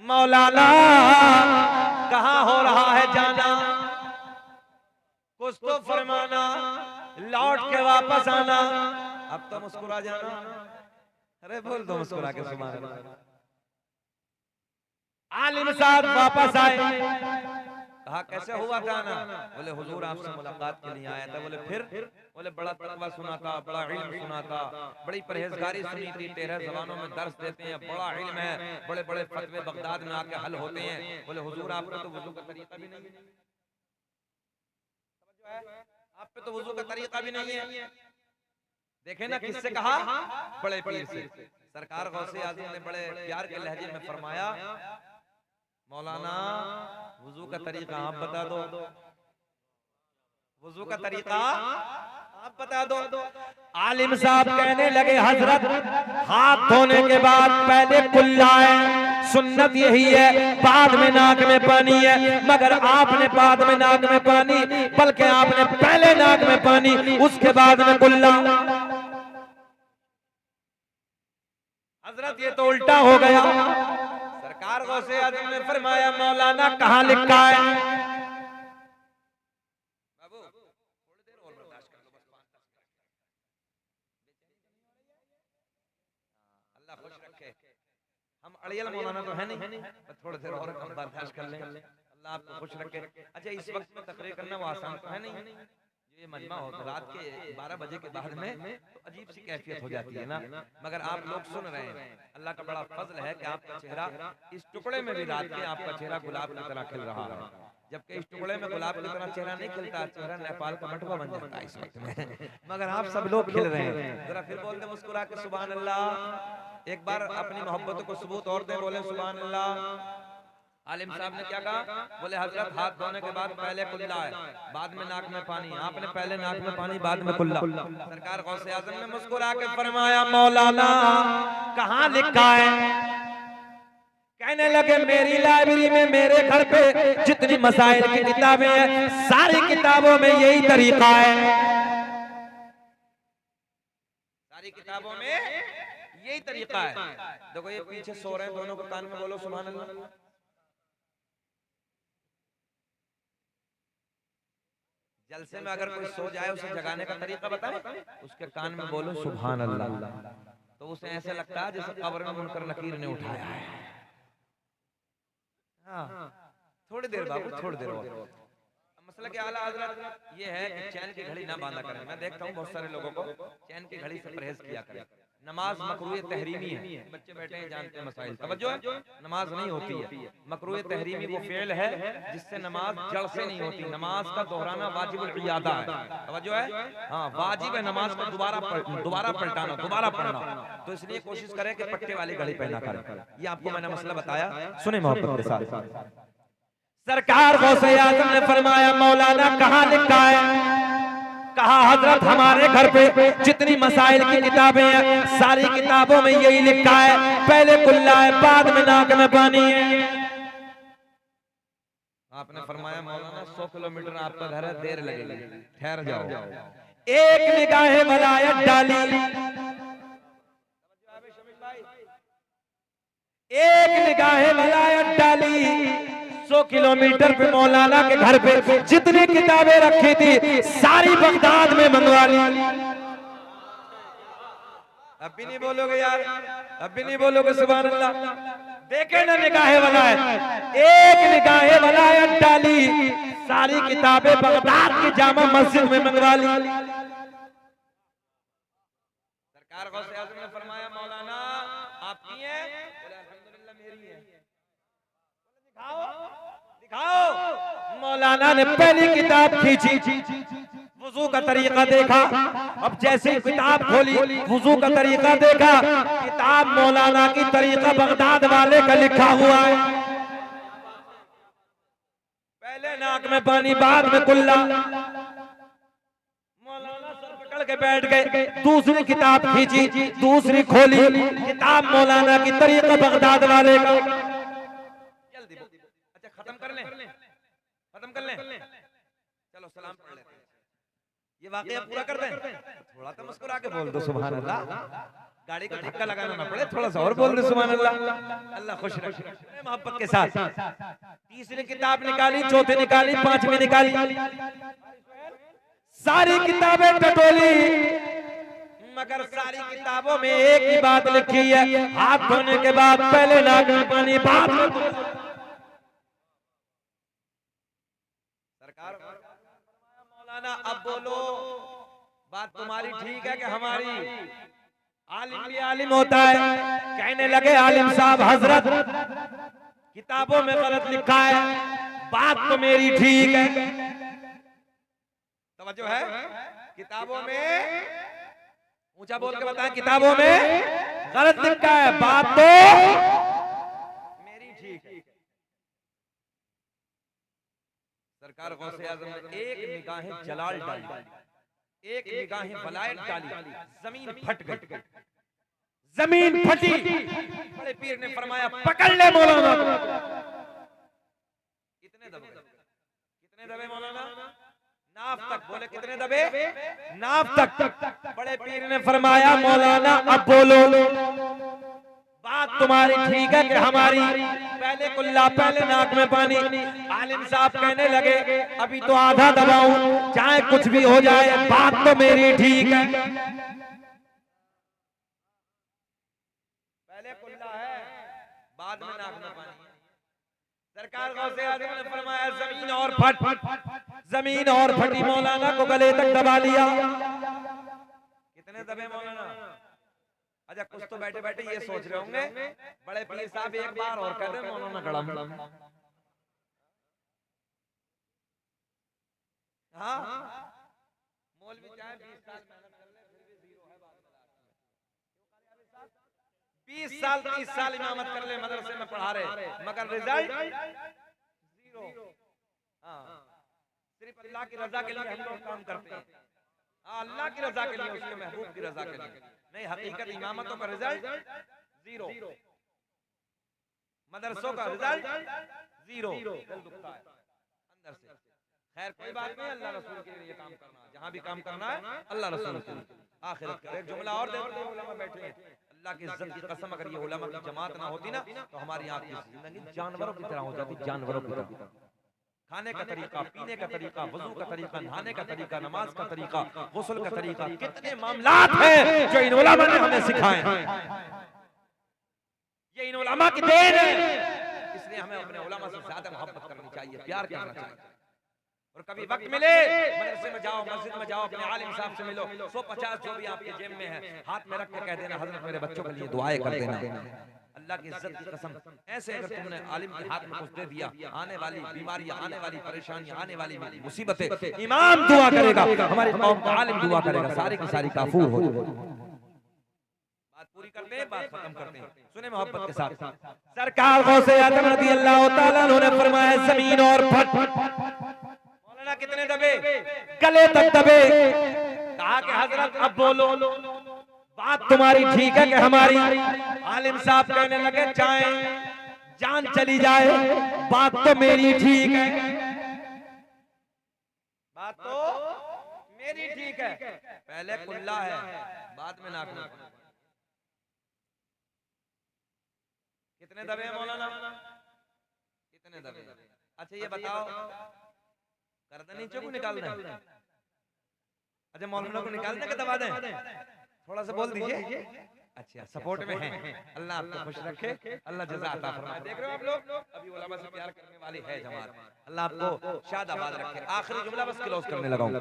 मौलाना कहाँ हो रहा है जाना, कुछ तो फरमाना, लौट के वापस आना। अब तो मुस्कुरा जाना, अरे बोल दो मुस्कुरा के सुभान अल्लाह। आलिम साहब वापस आए, कहा कैसे हुआ जाना, बोले हुजूर आपसे मुलाकात के लिए आया था। बोले फिर, बोले बड़ा तकवा सुना था, बड़ा इल्म सुना था, बड़ी परहेजगारी सुनी थी, 13 ज़बानों में दर्स देते हैं, बड़ा इल्म है, बड़े बड़े फतवे बगदाद में आके हल होते हैं। बोले हुजूर आपका तो वुजू का तरीका भी नहीं है, आप पे तो वुजू का तरीका भी नहीं है। देखे ना किससे कहा, बड़े पीर से। सरकार गौसे आज़म ने बड़े प्यार के लहजे में फरमाया मौलाना वुजू का तरीका आप बता दो, वुजू का तरीका आप बता दो। आलिम साहब कहने लगे हजरत हाथ धोने के बाद पहले कुल्ला है, सुन्नत यही है, बाद में नाक में पानी है, मगर आपने बाद में नाक में पानी, बल्कि आपने पहले नाक में पानी उसके बाद में कुल्ला। हजरत ये तो उल्टा हो गया। सरकार गौसे आज़म ने फरमाया मौलाना कहाँ लिखा है, बाबू थोड़ी देर और बर्दाश्त कर लो, बस 5-10 अल्लाह खुश रखे। हम अड़ियल मौलाना तो है नहीं, थोड़ी देर और हम बर्दाश्त कर लें, अल्लाह आपको खुश रखे। अच्छा इस वक्त में तकरीर करना वो आसान तो है नहीं, ये मजमा हो तो रात के 12 बजे के बाद में तो अजीब सी कैफियत हो जाती है ना, मगर आप लोग सुन रहे हैं, अल्लाह का बड़ा फजल है कि आपका चेहरा इस टुकड़े में भी रात के आपका चेहरा गुलाब की तरह खिल रहा है, जबकि इस टुकड़े में गुलाब की तरह चेहरा नहीं खिलता, चेहरा नेपाल का मटवा बन जाता है इस वक्त में, मगर आप सब लोग खिल रहे हैं। जरा फिर बोल दे मुस्कुरा के सुभान अल्लाह, एक बार अपनी मोहब्बतों को सबूत और दे, बोले सुभान अल्लाह। आलिम साहब ने क्या कहा, बोले हजरत हाथ धोने के बाद पहले कुल्ला है, बाद में नाक में पानी, आपने पहले नाक में पानी बाद में कुल्ला। सरकार गौसे आज़म ने मुस्कुरा के फरमाया मौलाना कहाँ लिखा है। कहने लगे मेरी लाइब्रेरी में, मेरे घर पे जितनी मसाइल की किताबें हैं सारी किताबों में यही तरीका है, सारी किताबों में यही तरीका है। देखो ये पीछे सो रहे हैं, दोनों को कान में बोलो सुभान अल्लाह। जलसे में अगर कोई सो जाए उसे जगाने का तरीका बताए, उसके कान में बोलो सुभान अल्लाह, तो उसे ऐसे लगता है जैसे कब्र में मुनकर नकीर ने उठाया है। हाँ थोड़ी देर बाबू, थोड़ी देर और। मसला के आला हजरत ये है कि चैन की घड़ी ना बांधा करें। मैं देखता हूँ बहुत सारे लोगों को चैन की घड़ी से परहेज किया करें। नमाज मकरूह तहरीमी है, बच्चे बैठे हैं जानते हैं मसाइल, तवज्जो है, नमाज नहीं होती है। मकरूह तहरीमी वो फेल है जिससे नमाज जड़ से नहीं होती। नमाज का दोहराना वाजिबुल इयादा है, तवज्जो है, हाँ वाजिब है नमाज को दोबारा पलटाना, दोबारा पढ़ना। तो इसलिए कोशिश करें कि पट्टे वाली घड़ी पहना करें। ये आपको मैंने मसला बताया, सुने मोहब्बत के साथ। सरकार गौसे आज़म ने फरमाया मौलाना कहाँ लिखा है। कहा हजरत हमारे घर पे जितनी मसाइल की किताबें हैं सारी किताबों में यही लिखा है, पहले कुल्ला है बाद में नाक में पानी है। आपने फरमाया मौलाना 100 किलोमीटर आपका घर है, देर लगेगी, ठहर जाओ। एक निगाहे मलायत डाली, एक निगाहे मलायत डाली, 100 किलोमीटर पे मौलाना के घर पे जितनी किताबें रखी थी सारी बगदाद में मंगवा ली। अब भी नहीं बोलोगे यार, अब भी नहीं बोलोगे सुभान अल्लाह। देखे ना निगाहे वाला है, एक निगाहे वाला है डाली, सारी किताबें बगदाद की जामा मस्जिद में मंगवा ली। सरकार गौसे आज़म ने फरमाया मौलाना आपकी है, बोले अल्हम्दुलिल्लाह मेरी है। दिखाओ दिखाओ। मौलाना ने पहली किताब खींची, वुजू का तरीका देखा। अब जैसे किताब खोली, वुजू का तरीका देखा, किताब मौलाना की तरीका बगदाद वाले का लिखा हुआ है। पहले नाक में पानी, बाद में कुल्ला। मौलाना सर पकड़ के बैठ गए। दूसरी किताब खींची, दूसरी खोली, किताब मौलाना की तरीका बगदाद वाले का। जल्दी अच्छा खत्म कर लें, खत्म कर लें, चलो सलाम पढ़ लेते हैं। ये वाकया पूरा कर दें, थोड़ा तो मुस्कुरा के बोल दो सुभान अल्लाह। गाड़ी का धक्का लगाना ना पड़े, थोड़ा सा और बोल दो सुभान अल्लाह। अल्लाह खुश रखे मोहब्बत के साथ। तीसरी किताब निकाली, चौथी निकाली, पांचवी निकाली, सारी किताबें टटोली, मगर सारी किताबों में एक ही बात लिखी है, हाथ धोने के बाद पहले नाक में पानी, बाद में सरकार। मौलाना अब बोलो, बात तुम्हारी ठीक है कि हमारी? आलिम भी आलिम होता है। कहने लगे आलिम साहब हजरत किताबों में गलत लिखा है, बात तो मेरी ठीक है। तवज्जो है, किताबों में ऊंचा बोल के बताएं, किताबों में गलत लिखा है, बात तो मेरी ठीक है। सरकार गौसे आज़म ने एक निगाहें जलाल डाली, एक निगाहें वलायत डाली, जमीन फट गई, जमीन फटी। बड़े पीर ने फरमाया पकड़ ले मौलाना। कितने दबे, कितने दबे मौलाना? नाफ तक। बोले कितने दबे? नाफ तक। बड़े पीर ने फरमाया मौलाना अब बोलो, बात तुम्हारी ठीक है कि हमारी? पहले कुल्ला, पहले नाक में पानी। आलिम साहब कहने लगे अभी तो आधा दबाऊं, चाहे कुछ भी हो जाए, बात तो मेरी ठीक है। पहले कुल्ला है, बाद में नाक में पानी। सरकार गौसे आज़म ने फरमाया जमीन और फट, जमीन और फटी, मौलाना को गले तक दबा लिया। कितने दबे मौलाना? अच्छा कुछ तो बैठे बैठे ये सोच रहे होंगे बड़े पीर साहब एक बार और कह दे मौलाना गड़ा। हाँ मौलवी चाहे 20 साल मेहनत कर ले फिर भी जीरो है बात। 20 साल 30 साल इमामत कर ले, मदरसे में पढ़ा रहे, मगर रिजल्ट जीरो। हाँ सिर्फ अल्लाह की रजा के लिए हम लोग काम करते हैं। अल्लाह की रजा के लिए, उसके महबूब की रजा के लिए नहीं। हकीकत इमामतों का रिजल्ट जीरो, मदरसों का रिजल्ट जीरो। दिल दुखता है अंदर से। खैर कोई बात नहीं, अल्लाह रसूल के लिए काम करना, जहां भी काम करना है अल्लाह रसूल के लिए, आखिरत का। एक जुमला और देखो, उलमा बैठे हैं, अल्लाह की इज्जत की कसम, अगर ये उलमा की जमात ना होती ना तो हमारी यहाँ की जिंदगी जानवरों की तरह हो जाती, जानवरों की तरह। खाने का तरीका, पीने का तरीका, वजू का तरीका, नहाने का तरीका, नमाज का तरीका, गुस्ल का तरीका, कितने मामलात हैं जो इन उलमा ने हमें सिखाए। ये इन उलमा की देन है, इसलिए हमें अपने उलमा से ज्यादा मोहब्बत करनी चाहिए, प्यार करना चाहिए। और कभी वक्त मिले मदरसे में जाओ, मस्जिद में जाओ, अपने आलिम साहब से मिलो, 150 जो भी आपके जेब में है हाथ में रख के कह देना हजरत मेरे बच्चों के लिए दुआएं कर देना। अल्लाह की इज्जत की कसम, ऐसे अगर तुमने आलिम के हाथ में कुछ दे दिया, आने वाली बीमारियां, आने वाली परेशानियां, आने वाली मुसीबतें, इमाम दुआ करेगा, हमारी कौम का आलिम दुआ करेगा, सारी की सारी काफूर हो। बात पूरी करते हैं, बात खत्म करते हैं, सुने मोहब्बत के साथ। सरकार गौसे आज़म रज़ी अल्लाह तआला अन्हु ने फरमाया जमीन और फट। मौलाना कितने दबे? गले तक दबे। कहा कि हजरत अब बोलो, बात तुम्हारी ठीक है कि हमारी? आलिम साहब कहने लगे चाहे जान चली जाए, बात तो मेरी ठीक है, बात तो मेरी ठीक है। पहले कुल्ला है, बाद में नाक में। कितने दबे हैं मौलाना? कितने दबे? अच्छा ये बताओ, गर्दन नीचे को निकालना है? अच्छा मौलाना को निकालने के दबा दें? थोड़ा सा बोल दीजिए। अच्छा, सपोर्ट में है। अल्लाह आपको खुश रखे, अल्लाह जज़ा अता फरमाए। देख रहे हो आप लोग, अभी उलमा से प्यार करने वाली है जमात। अल्लाह आपको शादाबाद रखे। आखिरी जुमला बस क्लोज करने लगा हूं।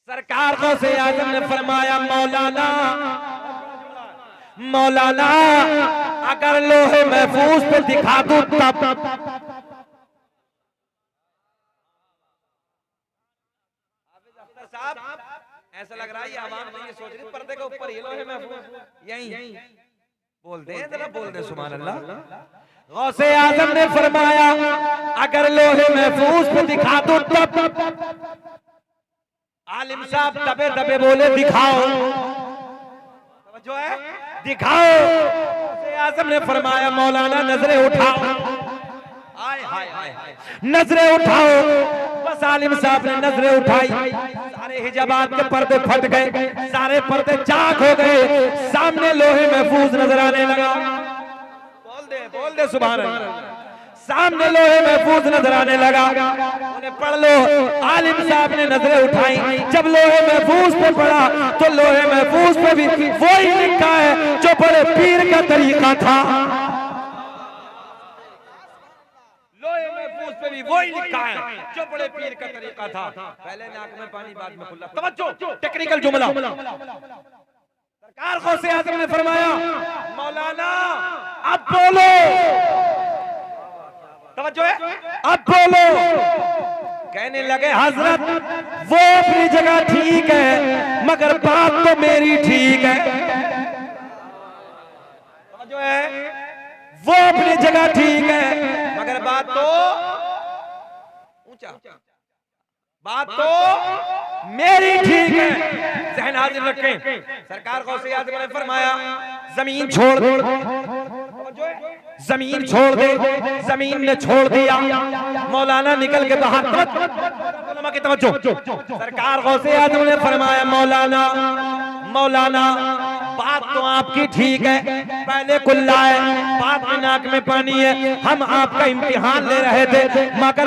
सरकार को से आजम ने फरमाया, मौलाना मौलाना अगर लोहे महफूज पे दिखा दूं तब। साहब ऐसा लग रहा है ये आवाम तो ये सोच रही पर्दे के ऊपर ये लोहे महफूज यहीं बोल दे, जरा बोल दे सुभान अल्लाह। गौसे आजम ने फरमाया अगर लोहे महफूज पे दिखा दूं तब। आलिम साहब दबे दबे बोले दिखाओ, जो है दिखाओ। गौसे आजम ने फरमाया मौलाना नजरें उठाओ। हाय हाय हाय, नजरें उठाओ। बस आलिम साहब ने नजरें उठाई, सारे हिजाबात के पर्दे फट गए, सारे पर्दे चाक हो गए, सामने लोहे महफूज नजर आने लगा। बोल दे सुभान अल्लाह। सामने लोहे महफूज नजर आने लगा। उन्हें पढ़ लो। आलिम साहब ने नजरें उठाई, जब लोहे महफूज पे पड़ा तो लोहे महफूज पे भी वही लिखा है जो बड़े पीर का तरीका था। पे भी वही लिखा है जो बड़े पीर का तरीका था। पहले नाक में पानी बाद में खुला। तवज्जो, टेक्निकल जुमला। सरकार गौसे आजम ने फरमाया मौलाना अब बोलो। तवज्जो है, अब बोलो। कहने लगे हजरत वो अपनी जगह ठीक है मगर बात तो मेरी ठीक है। तवज्जो है, वो अपनी जगह ठीक है मगर बात तो बात तो मेरी ठीक है। ज़हन हाजिर रखें। सरकार गौसे आज़म ने फरमाया जमीन छोड़ दे, जमीन छोड़ दे। जमीन ने छोड़ दिया, मौलाना निकल के बाहर। की तवज्जो। सरकार गौसे आज़म ने फरमाया मौलाना मौलाना बात तो आपकी ठीक है, पहले कुल्ला है बाद में नाक में पानी है। हम आपका इम्तिहान ले रहे थे मगर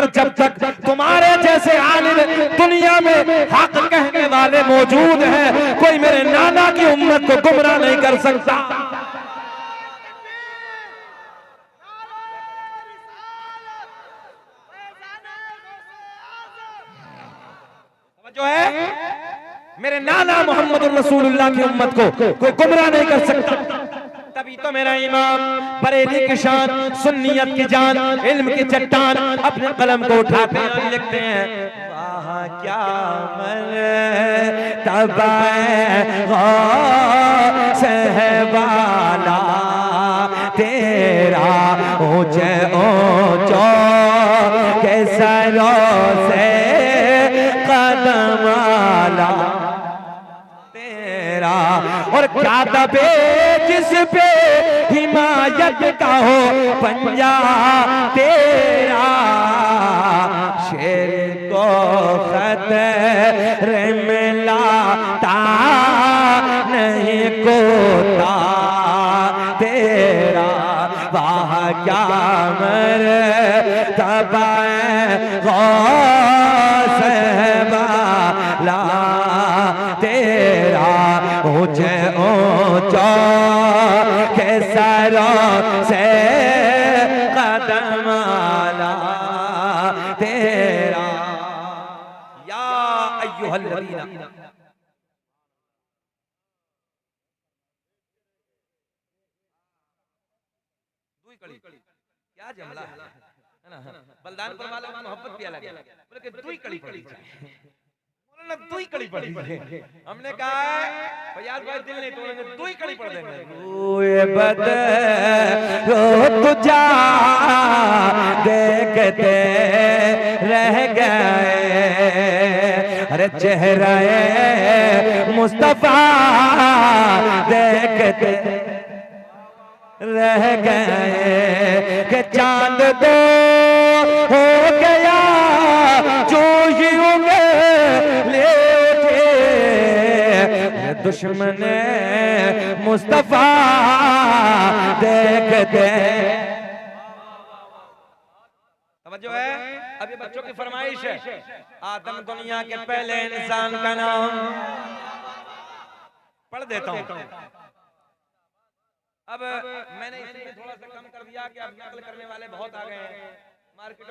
जब तक तुम्हारे जैसे आलिम दुनिया में हक कहने वाले मौजूद हैं, कोई मेरे नाना की उम्मत को गुमराह नहीं कर सकता। जो है मेरे नाना मोहम्मद रसूलुल्लाह की उम्मत को कोई गुमराह नहीं कर सकता। तभी तो मेरा इमाम बरेली की शान, सुन्नियत की जान, इल्म की चट्टान अपने कलम को उठाते हैं और लिखते हैं वाह क्या मर्तबा सहवाला तेरा ऊंचे ऊंचो के सरों से कदम आला तेरा और क्या दबे जिस पे हिमायत का हो पंजा तेरा शेर को खतरे में लाता नहीं कोता तेरा वाह क्या मर्तबा सहवाला तेरा ऊंचे ऊंचा के सरों से कदम आला तेरा या अय्युहल्लज़ीना। क्या जमला है ना, बलिदान पर वाला मोहब्बत भी अलग है। बोले कि दुई कड़ी पड़ी, दुई कड़ी पड़ी। हमने कहा है फयाज भाई दिल नहीं तोड़ेंगे, दुई कड़ी पड़ देंगे। रोए बदरो तुझा देखते रह गए, अरे चेहरा मुस्तफा देखते रह गए कि चांद दो हो गया जो ही ले उठे दुश्मन मुस्तफा देखते। समझो है है अभी बच्चों की फरमाइश है, आदम दुनिया के पहले इंसान का नाम पढ़ देता हूं। अब मैंने इसमें थोड़ा सा कम कर दिया कि अब नकल करने वाले बहुत आ गए हैं मार्केटों में।